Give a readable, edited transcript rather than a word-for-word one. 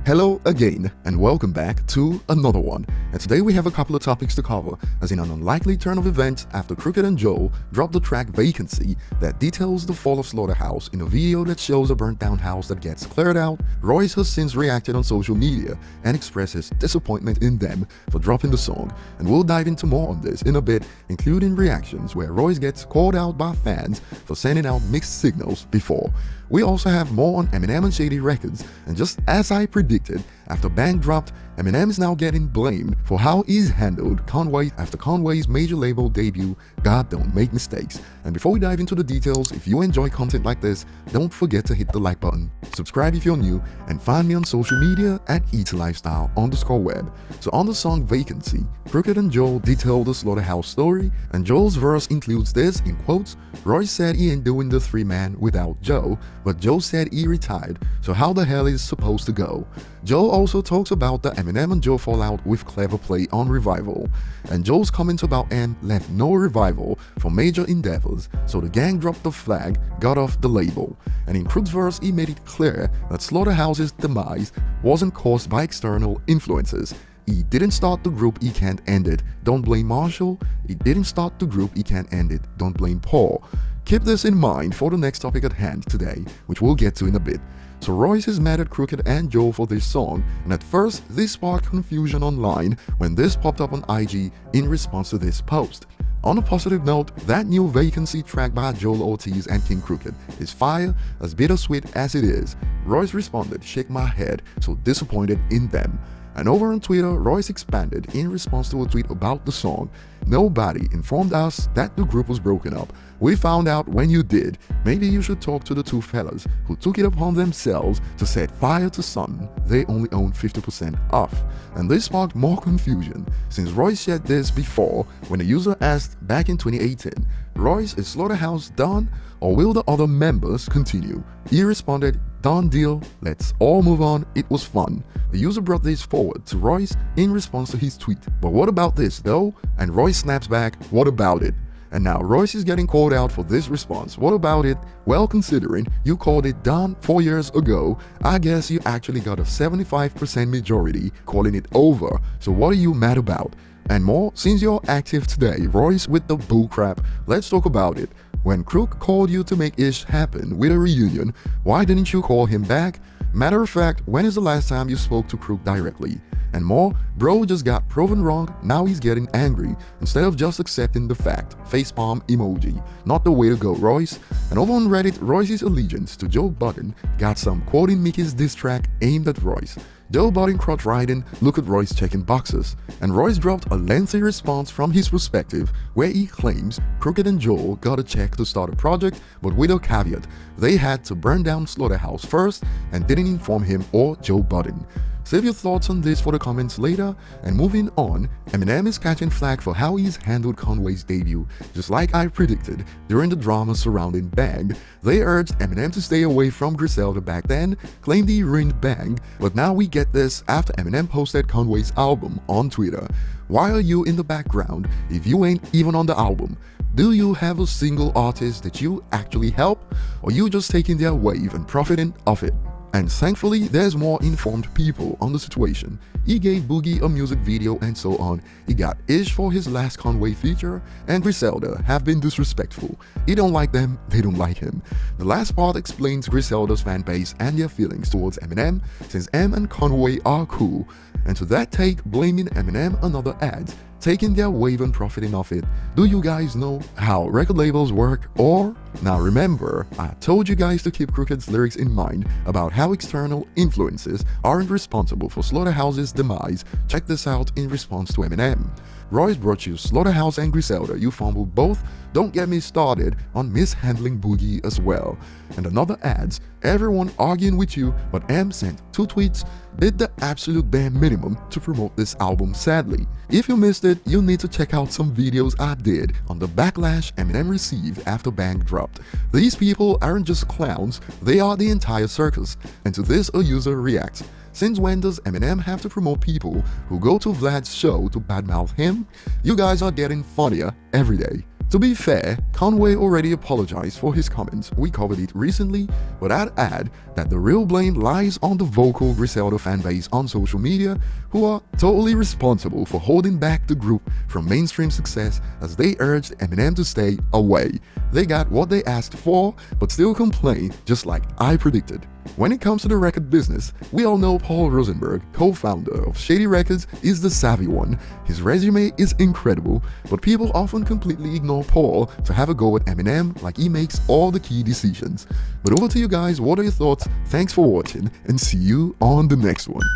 Hello again, and welcome back to another one. And today we have a couple of topics to cover, as in an unlikely turn of events after Crooked and Joell dropped the track Vacancy that details the fall of Slaughterhouse in a video that shows a burnt down house that gets cleared out. Royce has since reacted on social media and expressed his disappointment in them for dropping the song, and we'll dive into more on this in a bit, including reactions where Royce gets called out by fans for sending out mixed signals before. We also have more on Eminem and Shady Records, and just as I predicted, after Bang dropped, Eminem is now getting blamed for how he's handled Conway after Conway's major label debut, God Don't Make Mistakes. And before we dive into the details, if you enjoy content like this, don't forget to hit the like button, subscribe if you're new, and find me on social media at ETLifestyle_web. So on the song Vacancy, Crooked and Joell detail the Slaughterhouse story, and Joel's verse includes this in quotes: Royce said he ain't doing the three-man without Joe, but Joe said he retired, so how the hell is supposed to go? Joe also talks about the Eminem and Joe fallout with clever play on Revival, and Joe's comments about M left no revival for major endeavors, so the gang dropped the flag, got off the label. And in Crook's verse, he made it clear that Slaughterhouse's demise wasn't caused by external influences. He didn't start the group, he can't end it. Don't blame Marshall. He didn't start the group, he can't end it. Don't blame Paul. Keep this in mind for the next topic at hand today, which we'll get to in a bit. So Royce is mad at Crooked and Joell for this song, and at first this sparked confusion online when this popped up on IG in response to this post. On a positive note, that new Vacancy track by Joell Ortiz and King Crooked is fire, as bittersweet as it is. Royce responded, "Shake my head, so disappointed in them." And over on Twitter, Royce expanded in response to a tweet about the song. "Nobody informed us that the group was broken up. We found out when you did. Maybe you should talk to the two fellas who took it upon themselves to set fire to something they only own 50% of." And this sparked more confusion, since Royce shared this before when a user asked back in 2018, "Royce, is Slaughterhouse done, or will the other members continue?" He responded, "Done deal, let's all move on, it was fun." The user brought this forward to Royce in response to his tweet. "But what about this though?" And Royce snaps back, "What about it?" And now Royce is getting called out for this response. What about it? Well, considering you called it done 4 years ago, I guess you actually got a 75% majority calling it over. So what are you mad about? And more, since you're active today, Royce with the bullcrap, let's talk about it. When Crook called you to make ish happen with a reunion, why didn't you call him back? Matter of fact, when is the last time you spoke to Crook directly? And more, bro just got proven wrong, now he's getting angry instead of just accepting the fact. Facepalm emoji. Not the way to go, Royce. And over on Reddit, Royce's allegiance to Joe Budden got some quoting Mickey's diss track aimed at Royce. Joe Budden crotch riding, look at Royce checking boxes. And Royce dropped a lengthy response from his perspective where he claims Crooked and Joell got a check to start a project, but with a caveat. They had to burn down Slaughterhouse first and didn't inform him or Joe Budden. Save your thoughts on this for the comments later. And moving on, Eminem is catching flack for how he's handled Conway's debut. Just like I predicted during the drama surrounding Bang, they urged Eminem to stay away from Griselda back then, claimed he ruined Bang, but now we get this after Eminem posted Conway's album on Twitter. Why are you in the background if you ain't even on the album? Do you have a single artist that you actually help, or you just taking their wave and profiting off it? And thankfully, there's more informed people on the situation. He gave Boogie a music video and so on. He got ish for his last Conway feature, and Griselda have been disrespectful. He don't like them, they don't like him. The last part explains Griselda's fan base and their feelings towards Eminem, since M and Conway are cool. And to that take, blaming Eminem and other ads, taking their wave and profiting off it. Do you guys know how record labels work? Or, now remember, I told you guys to keep Crooked's lyrics in mind about how external influences aren't responsible for Slaughterhouse's demise. Check this out in response to Eminem. Royce brought you Slaughterhouse and Griselda, you fumbled both. Don't get me started on mishandling Boogie as well. And another adds, everyone arguing with you, but M sent 2 tweets, did the absolute bare minimum to promote this album sadly. If you missed it, you need to check out some videos I did on the backlash Eminem received after Bang dropped. These people aren't just clowns, they are the entire circus. And to this a user reacts, since when does Eminem have to promote people who go to Vlad's show to badmouth him? You guys are getting funnier every day. To be fair, Conway already apologized for his comments, we covered it recently, but I'd add that the real blame lies on the vocal Griselda fanbase on social media, who are totally responsible for holding back the group from mainstream success as they urged Eminem to stay away. They got what they asked for, but still complain, just like I predicted. When it comes to the record business, we all know Paul Rosenberg, co-founder of Shady Records, is the savvy one. His resume is incredible, but people often completely ignore Paul to have a go at Eminem like he makes all the key decisions. But over to you guys, what are your thoughts? Thanks for watching, and see you on the next one.